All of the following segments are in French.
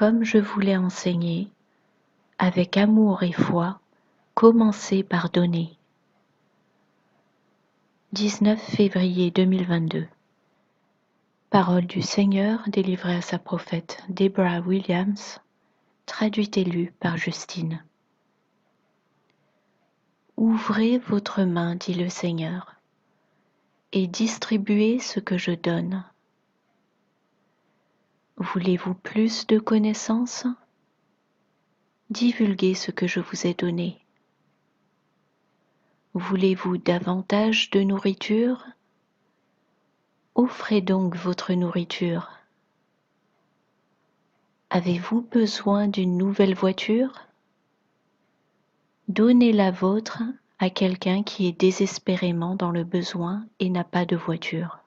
comme je vous l'ai enseigné, avec amour et foi, commencez par donner. 19 février 2022. Parole du Seigneur délivrée à sa prophète Deborah Williams, traduite et lue par Justine. Ouvrez votre main, dit le Seigneur, et distribuez ce que je donne. Voulez-vous plus de connaissances? Divulguez ce que je vous ai donné. Voulez-vous davantage de nourriture? Offrez donc votre nourriture. Avez-vous besoin d'une nouvelle voiture? Donnez la vôtre à quelqu'un qui est désespérément dans le besoin et n'a pas de voiture.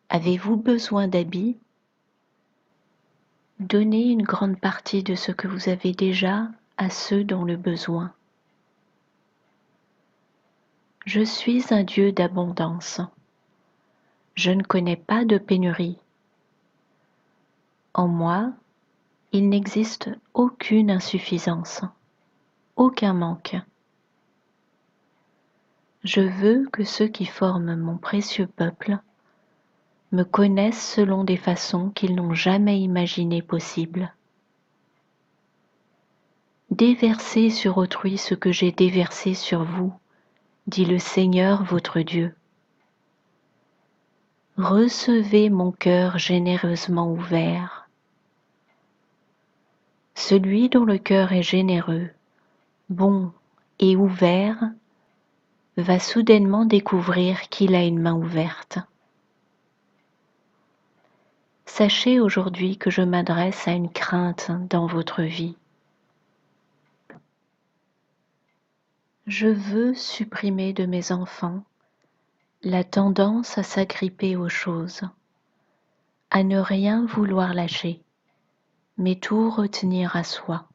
Avez-vous besoin d'habits? Donnez une grande partie de ce que vous avez déjà à ceux dont le besoin. Je suis un Dieu d'abondance. Je ne connais pas de pénurie. En moi, il n'existe aucune insuffisance, aucun manque. Je veux que ceux qui forment mon précieux peuple me connaissent selon des façons qu'ils n'ont jamais imaginées possibles. Déversez sur autrui ce que j'ai déversé sur vous, dit le Seigneur votre Dieu. Recevez mon cœur généreusement ouvert. Celui dont le cœur est généreux, bon et ouvert, va soudainement découvrir qu'il a une main ouverte. Sachez aujourd'hui que je m'adresse à une crainte dans votre vie. Je veux supprimer de mes enfants la tendance à s'agripper aux choses, à ne rien vouloir lâcher, mais tout retenir à soi.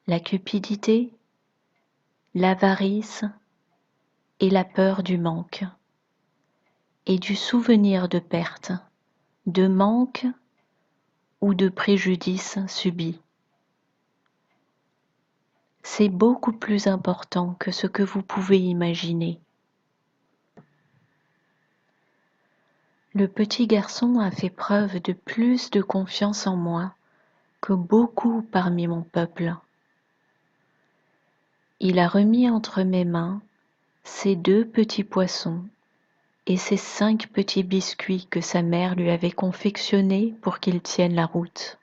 La cupidité, l'avarice et la peur du manque, et du souvenir de perte, de manque ou de préjudice subis. C'est beaucoup plus important que ce que vous pouvez imaginer. Le petit garçon a fait preuve de plus de confiance en moi que beaucoup parmi mon peuple. Il a remis entre mes mains ces 2 petits poissons et ces 5 petits biscuits que sa mère lui avait confectionnés pour qu'ils tiennent la route.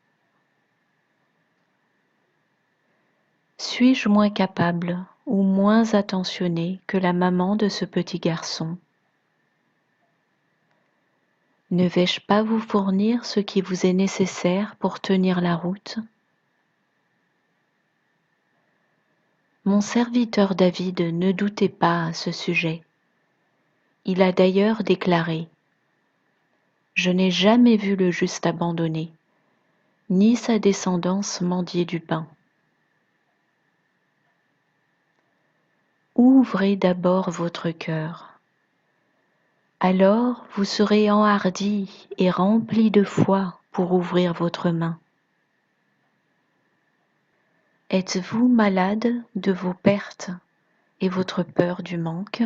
Suis-je moins capable ou moins attentionnée que la maman de ce petit garçon? Ne vais-je pas vous fournir ce qui vous est nécessaire pour tenir la route? Mon serviteur David ne doutait pas à ce sujet. Il a d'ailleurs déclaré: « Je n'ai jamais vu le juste abandonné, ni sa descendance mendier du pain. » Ouvrez d'abord votre cœur. Alors vous serez enhardi et rempli de foi pour ouvrir votre main. Êtes-vous malade de vos pertes et votre peur du manque?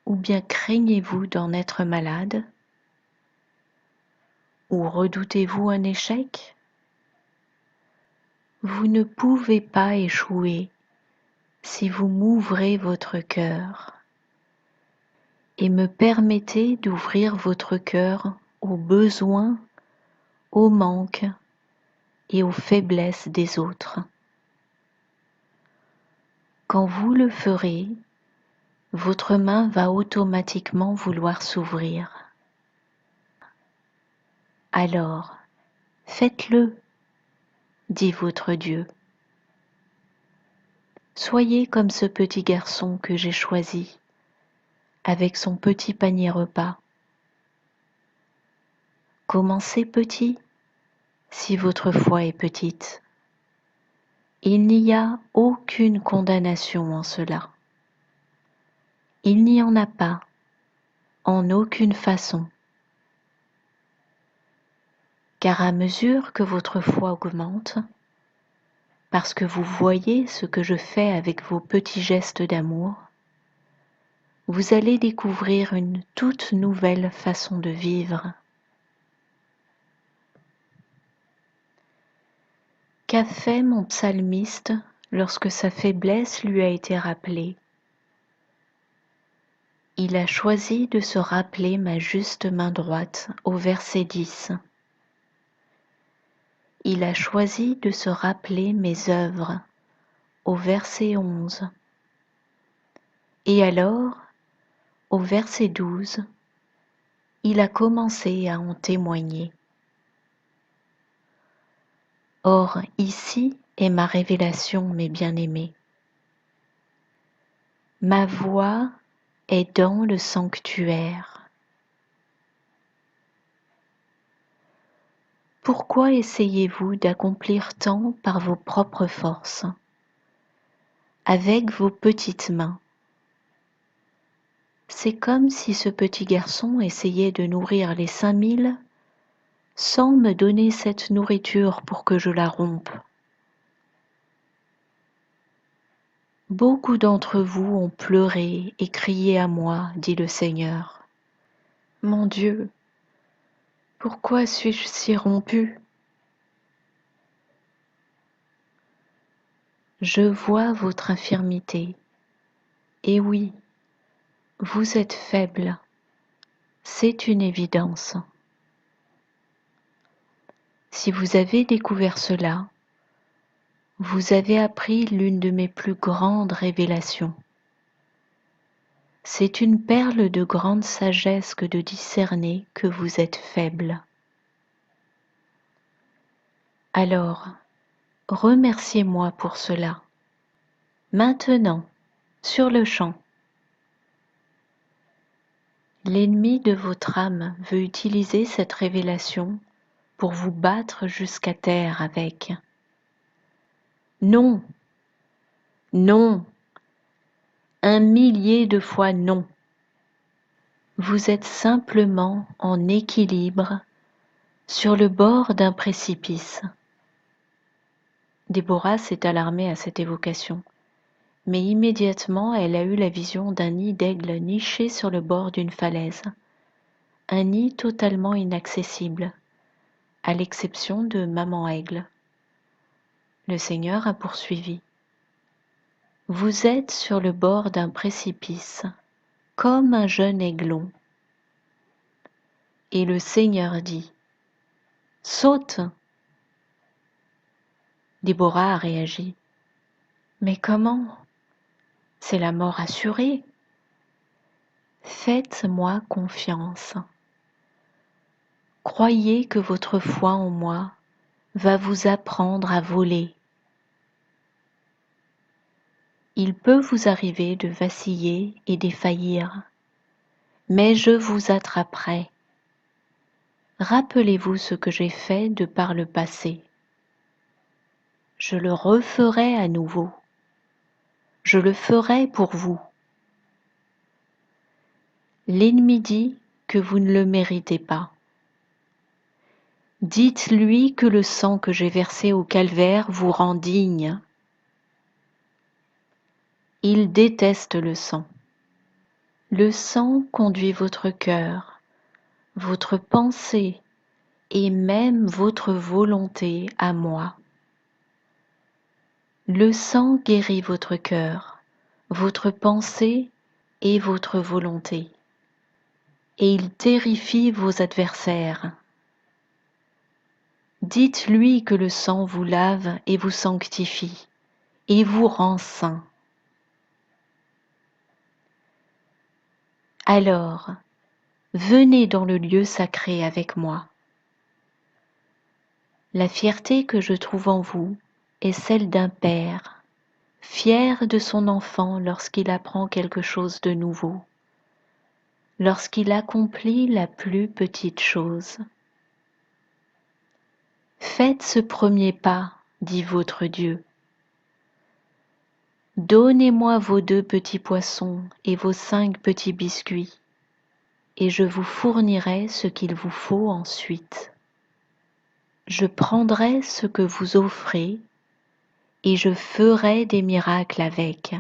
Ou bien craignez-vous d'en être malade? Ou redoutez-vous un échec? Vous ne pouvez pas échouer si vous m'ouvrez votre cœur et me permettez d'ouvrir votre cœur aux besoins, aux manques et aux faiblesses des autres. Quand vous le ferez, votre main va automatiquement vouloir s'ouvrir. Alors, faites-le, dit votre Dieu. Soyez comme ce petit garçon que j'ai choisi, avec son petit panier repas. Commencez petit, si votre foi est petite. Il n'y a aucune condamnation en cela. Il n'y en a pas, en aucune façon. car à mesure que votre foi augmente, parce que vous voyez ce que je fais avec vos petits gestes d'amour, vous allez découvrir une toute nouvelle façon de vivre. Qu'a fait mon psalmiste lorsque sa faiblesse lui a été rappelée? Il a choisi de se rappeler ma juste main droite au verset 10. Il a choisi de se rappeler mes œuvres au verset 11. Et alors, au verset 12, il a commencé à en témoigner. Or, ici est ma révélation, mes bien-aimés. Ma voix est dans le sanctuaire. Pourquoi essayez-vous d'accomplir tant par vos propres forces, avec vos petites mains? C'est comme si ce petit garçon essayait de nourrir les 5000 sans me donner cette nourriture pour que je la rompe. Beaucoup d'entre vous ont pleuré et crié à moi, dit le Seigneur. Mon Dieu, pourquoi suis-je si rompu? Je vois votre infirmité. Et oui, vous êtes faible. C'est une évidence. Si vous avez découvert cela, vous avez appris l'une de mes plus grandes révélations. C'est une perle de grande sagesse que de discerner que vous êtes faible. Alors, remerciez-moi pour cela. Maintenant, sur le champ. L'ennemi de votre âme veut utiliser cette révélation pour vous battre jusqu'à terre avec. Non, non, 1 000 de fois non. Vous êtes simplement en équilibre sur le bord d'un précipice. Déborah s'est alarmée à cette évocation, mais immédiatement elle a eu la vision d'un nid d'aigle niché sur le bord d'une falaise, un nid totalement inaccessible, à l'exception de Maman Aigle. Le Seigneur a poursuivi. Vous êtes sur le bord d'un précipice, comme un jeune aiglon. Et le Seigneur dit, saute! Déborah a réagi. Mais comment? C'est la mort assurée. Faites-moi confiance. Croyez que votre foi en moi va vous apprendre à voler. Il peut vous arriver de vaciller et défaillir, mais je vous attraperai. Rappelez-vous ce que j'ai fait de par le passé. Je le referai à nouveau. Je le ferai pour vous. L'ennemi dit que vous ne le méritez pas. Dites-lui que le sang que j'ai versé au calvaire vous rend digne. Il déteste le sang. Le sang conduit votre cœur, votre pensée et même votre volonté à moi. Le sang guérit votre cœur, votre pensée et votre volonté, et il terrifie vos adversaires. Dites-lui que le sang vous lave et vous sanctifie, et vous rend saint. Alors, venez dans le lieu sacré avec moi. La fierté que je trouve en vous est celle d'un père, fier de son enfant lorsqu'il apprend quelque chose de nouveau, lorsqu'il accomplit la plus petite chose. Faites ce premier pas, dit votre Dieu. Donnez-moi vos 2 petits poissons et vos 5 petits biscuits, et je vous fournirai ce qu'il vous faut ensuite. Je prendrai ce que vous offrez et je ferai des miracles avec.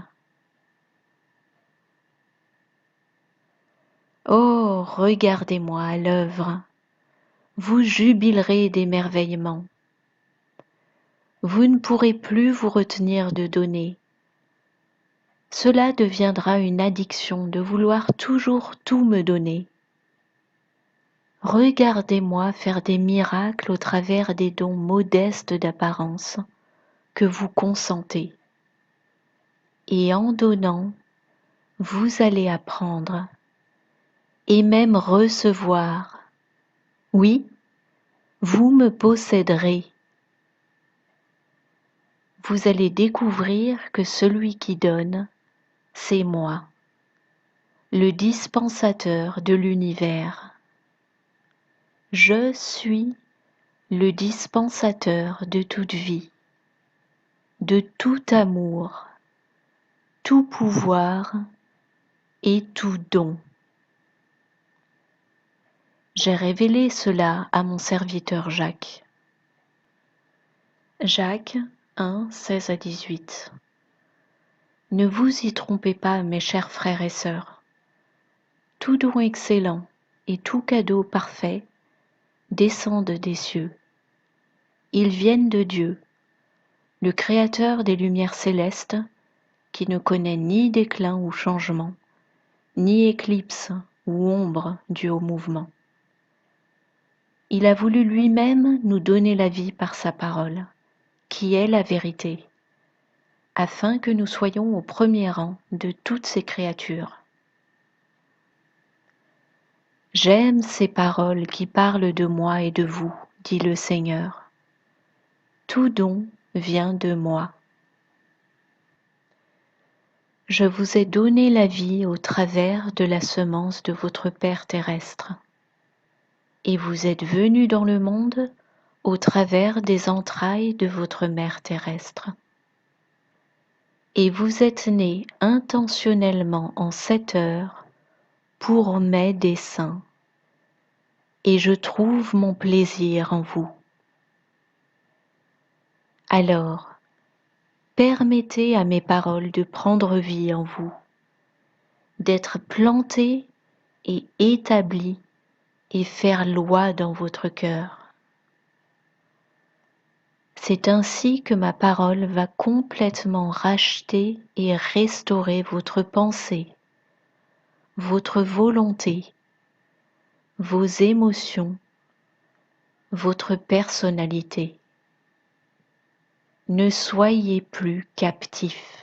Oh, regardez-moi à l'œuvre, vous jubilerez d'émerveillement. Vous ne pourrez plus vous retenir de donner. Cela deviendra une addiction de vouloir toujours tout me donner. Regardez-moi faire des miracles au travers des dons modestes d'apparence que vous consentez. Et en donnant, vous allez apprendre et même recevoir. Oui, vous me posséderez. Vous allez découvrir que celui qui donne, c'est moi, le dispensateur de l'univers. Je suis le dispensateur de toute vie, de tout amour, tout pouvoir et tout don. J'ai révélé cela à mon serviteur Jacques. Jacques 1, 16 à 18. Ne vous y trompez pas, mes chers frères et sœurs. Tout don excellent et tout cadeau parfait descendent des cieux. Ils viennent de Dieu, le Créateur des lumières célestes, qui ne connaît ni déclin ou changement, ni éclipse ou ombre due au mouvement. Il a voulu lui-même nous donner la vie par sa parole, qui est la vérité, afin que nous soyons au premier rang de toutes ces créatures. J'aime ces paroles qui parlent de moi et de vous, dit le Seigneur. Tout don vient de moi. Je vous ai donné la vie au travers de la semence de votre Père terrestre, et vous êtes venus dans le monde au travers des entrailles de votre Mère terrestre. Et vous êtes nés intentionnellement en cette heure pour mes desseins, et je trouve mon plaisir en vous. Alors, permettez à mes paroles de prendre vie en vous, d'être plantées et établies et faire loi dans votre cœur. C'est ainsi que ma parole va complètement racheter et restaurer votre pensée, votre volonté, vos émotions, votre personnalité. Ne soyez plus captifs.